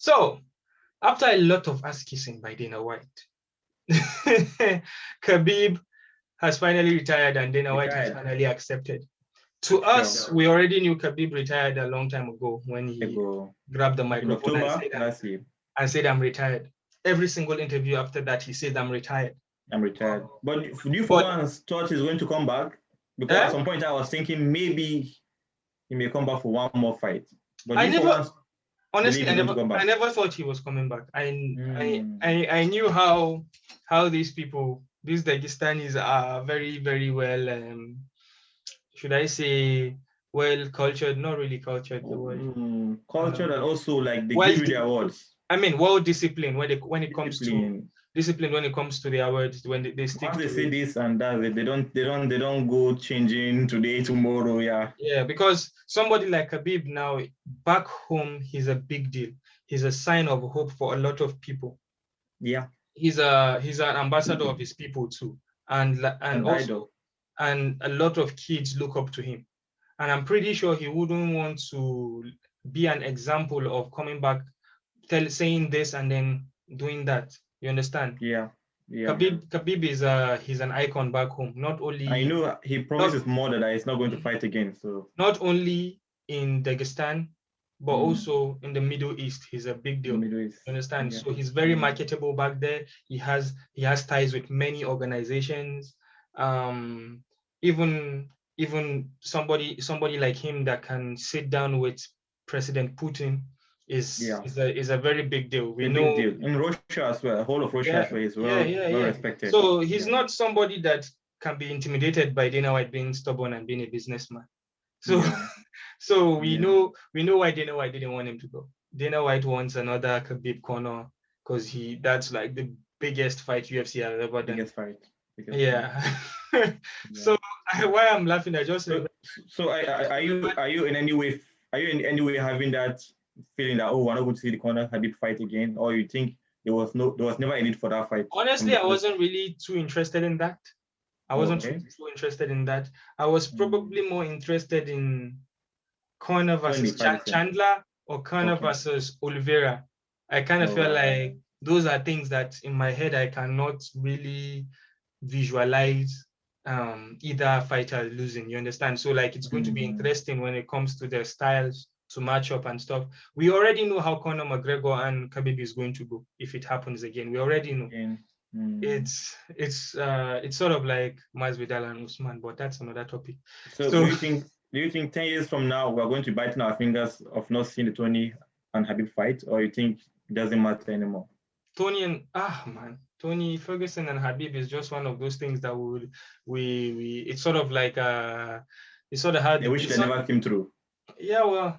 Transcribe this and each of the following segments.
So, after a lot of ass kissing by Dana White, Khabib has finally retired and Dana White has finally accepted. To us, we already knew Khabib retired a long time ago when he grabbed the microphone and said, I'm retired. Every single interview after that, he said, I'm retired. I'm retired. But you for once thought he's going to come back? Because at some point I was thinking maybe he may come back for one more fight. But I never thought he was coming back. I knew how these people, these Dagestanis are very, very well, should I say, well cultured, not really cultured, the word. Cultured and also like they give you the awards. I mean, well disciplined when it comes to discipline when it comes to their words, when they stick once to they say this and that, they don't go changing today, tomorrow, yeah, because somebody like Khabib now back home, he's a big deal. He's a sign of hope for a lot of people. He's an ambassador of his people too, and also and a lot of kids look up to him, and I'm pretty sure he wouldn't want to be an example of coming back saying this and then doing that. You understand? Yeah. Khabib is he's an icon back home. Not only I know he promises more that he's not going to fight again. So not only in Dagestan, but also in the Middle East, he's a big deal. You understand? So he's very marketable back there. He has ties with many organizations. Even somebody like him that can sit down with President Putin is a very big deal. We know big deal. In Russia as well, the whole of Russia as well is well respected. So he's not somebody that can be intimidated by Dana White being stubborn and being a businessman. So so we know why Dana White didn't want him to go. Dana White wants another Khabib Conor because that's like the biggest fight UFC has ever done. Biggest fight. So why I'm laughing, I just so are you in any way having that feeling that we're not going to see the Conor Khabib fight again, or you think there was never a need for that fight? Honestly, I wasn't really too interested in that. I wasn't too interested in that. I was probably more interested in Conor versus Chandler or Conor versus Oliveira. I kind of feel like those are things that in my head I cannot really visualize either fighter losing. You understand? So like it's going to be interesting when it comes to their styles to match up and stuff. We already know how Conor McGregor and Khabib is going to go if it happens again. We already know. It's sort of like Masvidal and Usman, but that's another topic. So do you think 10 years from now we're going to be biting our fingers of not seeing the Tony and Khabib fight, or you think it doesn't matter anymore? Tony Ferguson and Khabib is just one of those things that it's sort of like it's sort of hard. I wish they never came through. Yeah,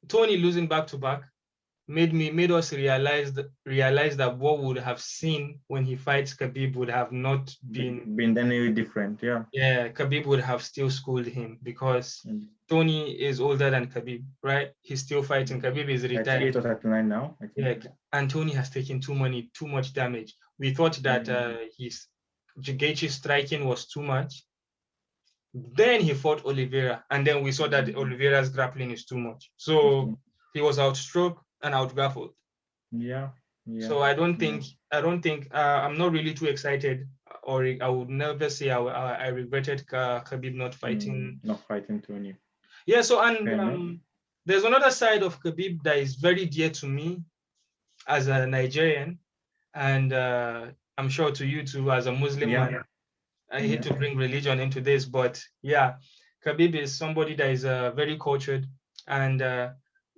Tony losing back to back made us realize that what we would have seen when he fights Khabib would have not been any different. Yeah, Khabib would have still schooled him because Tony is older than Khabib, right? He's still fighting. Khabib is retired. 38 or 39 now. And Tony has taken too much damage. We thought that his Gaethje's striking was too much. Then he fought Oliveira, and then we saw that Oliveira's grappling is too much. So he was outstroked and outgrappled. So I don't think I'm not really too excited, or I would never say I regretted Khabib not fighting Tony. Yeah. So and there's another side of Khabib that is very dear to me as a Nigerian, and I'm sure to you too as a Muslim man. I hate to bring religion into this, but yeah, Khabib is somebody that is very cultured. And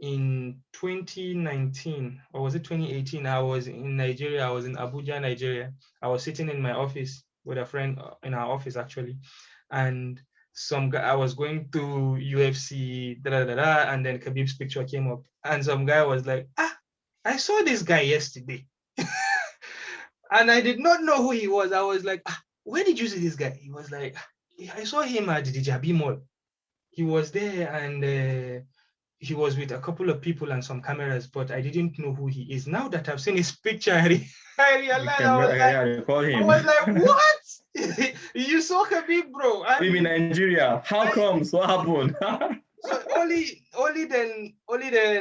in 2019, or was it 2018, I was in Nigeria. I was in Abuja, Nigeria. I was sitting in my office with a friend in our office, actually. And some guy, I was going through UFC, and then Khabib's picture came up. And some guy was like, I saw this guy yesterday. And I did not know who he was. I was like, where did you see this guy? He was like, I saw him at the Jabi Mall. He was there and he was with a couple of people and some cameras, but I didn't know who he is. Now that I've seen his picture, I realized I was like, what? You saw Khabib, bro? Live in Nigeria. How comes? What happened? So only then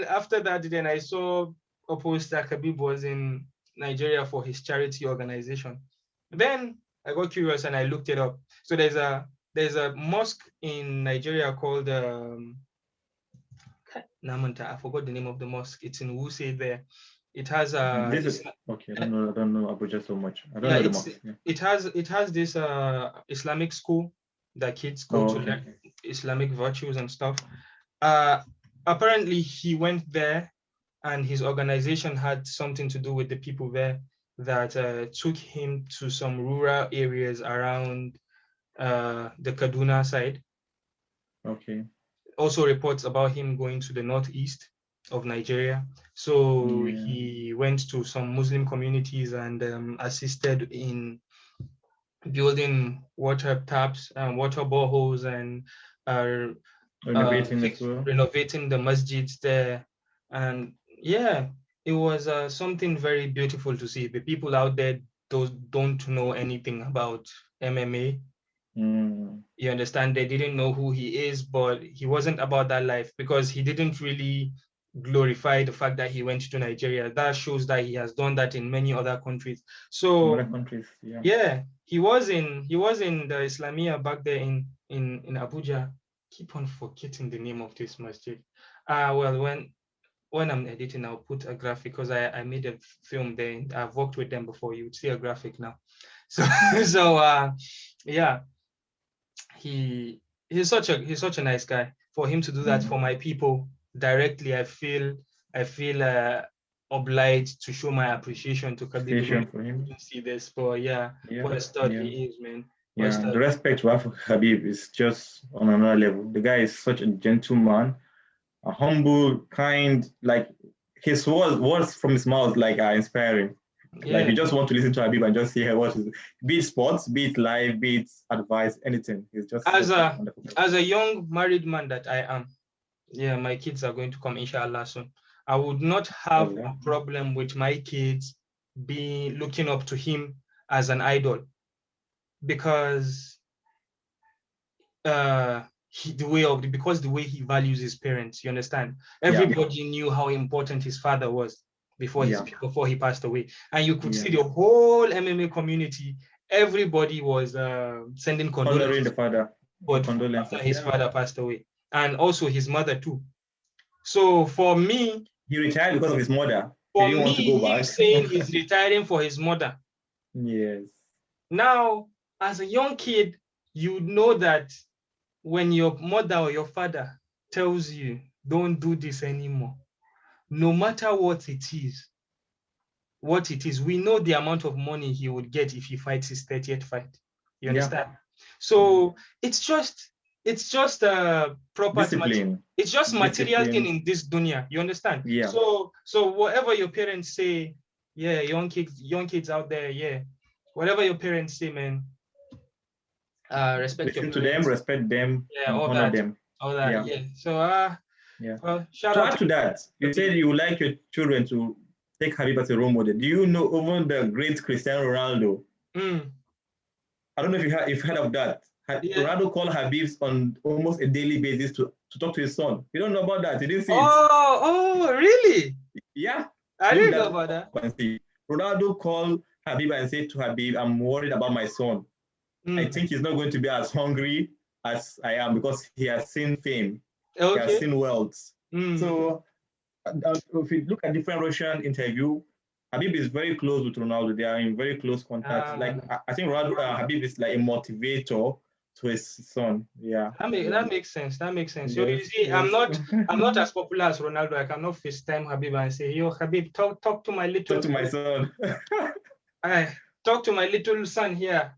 after that, then I saw a post that Khabib was in Nigeria for his charity organization. Then I got curious and I looked it up. So there's a mosque in Nigeria called Namanta. I forgot the name of the mosque. It's in Wuse there. It has okay. I don't know Abuja so much. I don't yeah, know the mosque. Yeah. it has this Islamic school that kids go to learn Islamic virtues and stuff. Apparently he went there and his organization had something to do with the people there that took him to some rural areas around the Kaduna side. Okay. Also reports about him going to the northeast of Nigeria. So he went to some Muslim communities and assisted in building water taps and water boreholes and renovating the masjids there. And yeah, it was something very beautiful to see. The people out there don't know anything about MMA. You understand? They didn't know who he is, but he wasn't about that life because he didn't really glorify the fact that he went to Nigeria. That shows that he has done that in many other countries. So other countries, yeah, he was in the Islamia back there in Abuja. Keep on forgetting the name of this masjid. Well, when I'm editing, I'll put a graphic because I made a film there. I've worked with them before. You would see a graphic now. So yeah, he's such a nice guy. For him to do that for my people directly, I feel obliged to show my appreciation to Khabib. For him. See this, but what a stud he is, man. The respect we have for Khabib is just on another level. The guy is such a gentleman, a humble, kind, like his words from his mouth are inspiring. Yeah. Like you just want to listen to Khabib and just hear what is, be it sports, be it live, be it advice, anything. He's just as a young married man that I am. Yeah, my kids are going to come inshallah soon. I would not have a problem with my kids looking up to him as an idol, because the way he values his parents. You understand? Everybody knew how important his father was before he passed away, and you could see the whole MMA community. Everybody was sending condolences. The father, but after his father passed away, and also his mother too. So for me, he retired because of his mother. For me, he's saying he's retiring for his mother. Yes. Now, as a young kid, you know that when your mother or your father tells you, don't do this anymore, no matter what it is, we know the amount of money he would get if he fights his 30th fight. You understand? So it's just proper discipline. It's just material thing in this dunya. You understand? Yeah. So whatever your parents say, young kids out there, whatever your parents say, man, respect Listen to them, respect them, honor them. All that, So well, shout out to that. You said you would like your children to take Khabib as a role model. Do you know even the great Cristiano Ronaldo? I don't know if you've heard of that. Ronaldo called Khabib on almost a daily basis to talk to his son. You don't know about that? You didn't see it? Oh, really? Yeah. I didn't know about that. Ronaldo called Khabib and said to Khabib, I'm worried about my son. I think he's not going to be as hungry as I am because he has seen fame. He has seen wealth. So if you look at different Russian interview, Khabib is very close with Ronaldo. They are in very close contact. I think Khabib is like a motivator to his son. Yeah. That makes sense. Yes, so you see, I'm not as popular as Ronaldo. I cannot FaceTime Khabib and say, yo, Khabib, talk to my little. Talk to my son. Talk to my little son here.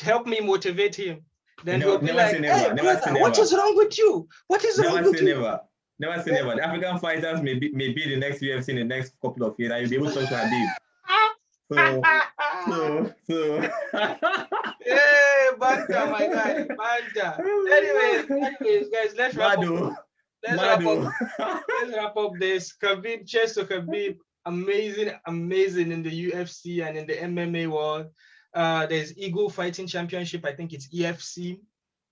Help me motivate him. Then he'll be like, hey, brother, what is wrong with you? What is wrong with you? Never say never. The African fighters may be the next UFC in the next couple of years, and you'll be able to talk to Khabib. So. Hey, Banta, my guy, Banta. Anyways, guys, let's wrap up this. Khabib, cheers to Khabib. Amazing in the UFC and in the MMA world. There's Eagle Fighting Championship. I think it's EFC.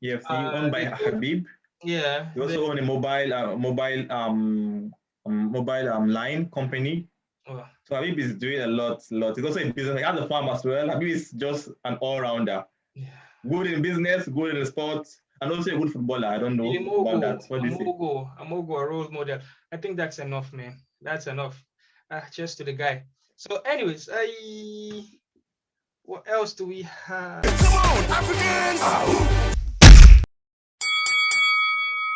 EFC owned by Khabib. Yeah. He also own a mobile line company. Oh. So Khabib is doing a lot. He's also in business. He has a farm as well. Khabib is just an all-rounder. Yeah. Good in business, good in sports, and also a good footballer. I don't know about that. What do you say? Amogo, a role model. I think that's enough, man. That's enough. Cheers to the guy. So, anyways, what else do we have? Come on, Africans!